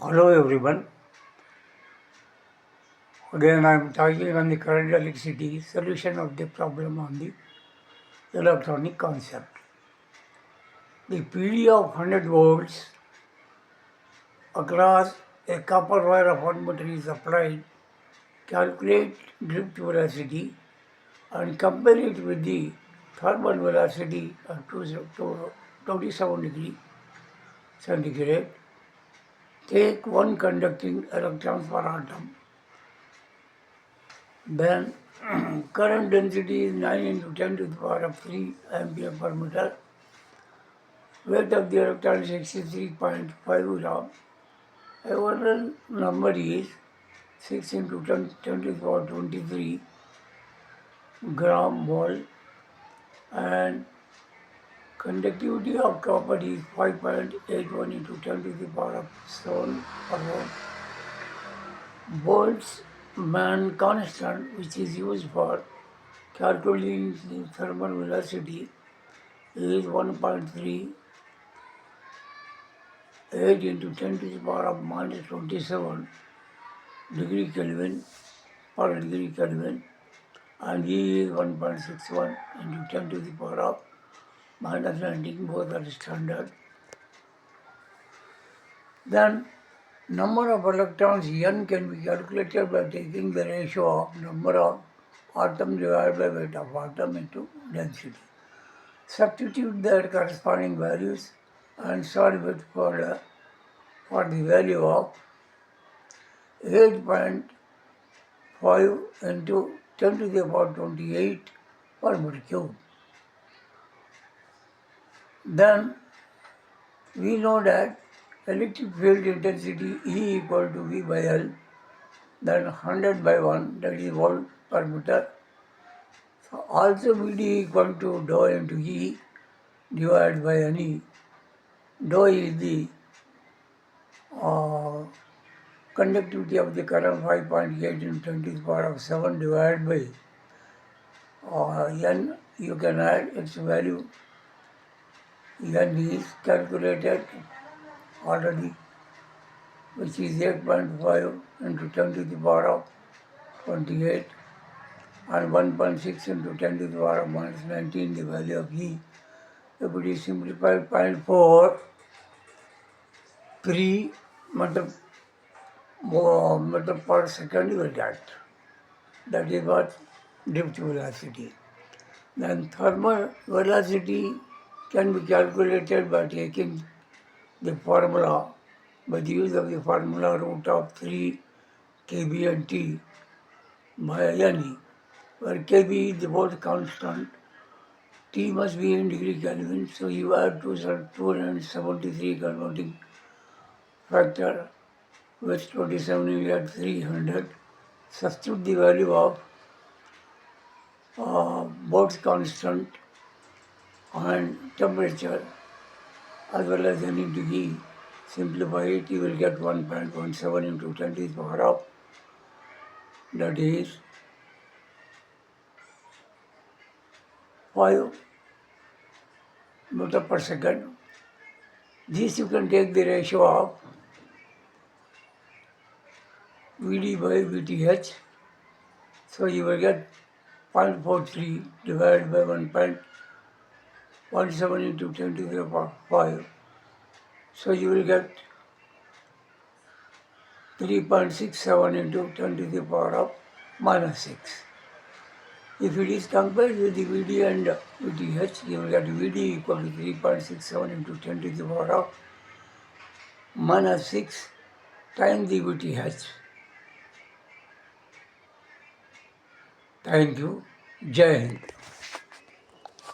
Hello everyone. Again I am talking on the current electricity solution of the problem on the electronic concept. The PD of 100 volts across a copper wire of 1 meter is applied. Calculate drift velocity and compare it with the thermal velocity of 27 degree centigrade. Take one conducting electron per atom. Then current density is 9 into 10 to the power of 3 ampere per meter. Weight of the electron is 63.5 gram. Overall number is 6 into 10 to the power 23 gram mole, and conductivity of copper is 5.81 into 10 to the power of 7 per volt. Boltzmann constant, which is used for calculating the thermal velocity, is 1.38 into 10 to the power of minus 27 degree Kelvin per degree Kelvin, and E is 1.61 into 10 to the power of minus 19, both are standard. Then number of electrons N can be calculated by taking the ratio of number of atoms divided by weight of atom into density. Substitute their corresponding values and solve it for the value of 8.5 into 10 to the power 28 per meter cube. Then we know that electric field intensity E equal to V by L, then 100 by 1, that is volt per meter. So also Vd equal to dou into E divided by NE. Dou is the conductivity of the current, 5.8 into 10 to the power of 7 divided by N. You can add its value. N is calculated already, which is 8.5 into 10 to the power of 28 and 1.6 into 10 to the power of minus 19, the value of E. If it is simplified, 0.43 meter per second you will get. That is what drift velocity. Then thermal velocity can be calculated by taking the formula, by the use of the formula root of 3 kb and T by NE, where kb is the both constant, T must be in degree Kelvin, so you add 273 converting factor, with 27 you get 300. Substitute the value of Bose constant and temperature as well as NE degree. Simplify it, you will get 1.17 into 10 to the power of, that is 5 meter per second. This you can take the ratio of Vd by Vth. So you will get 0.43 divided by 1.17 into 10 to the power 5. So you will get 3.67 into 10 to the power of minus 6. If it is compared with the Vd and Vth, you will get Vd equal to 3.67 into 10 to the power of minus 6 times the Vth. Thank you. Jai Hind.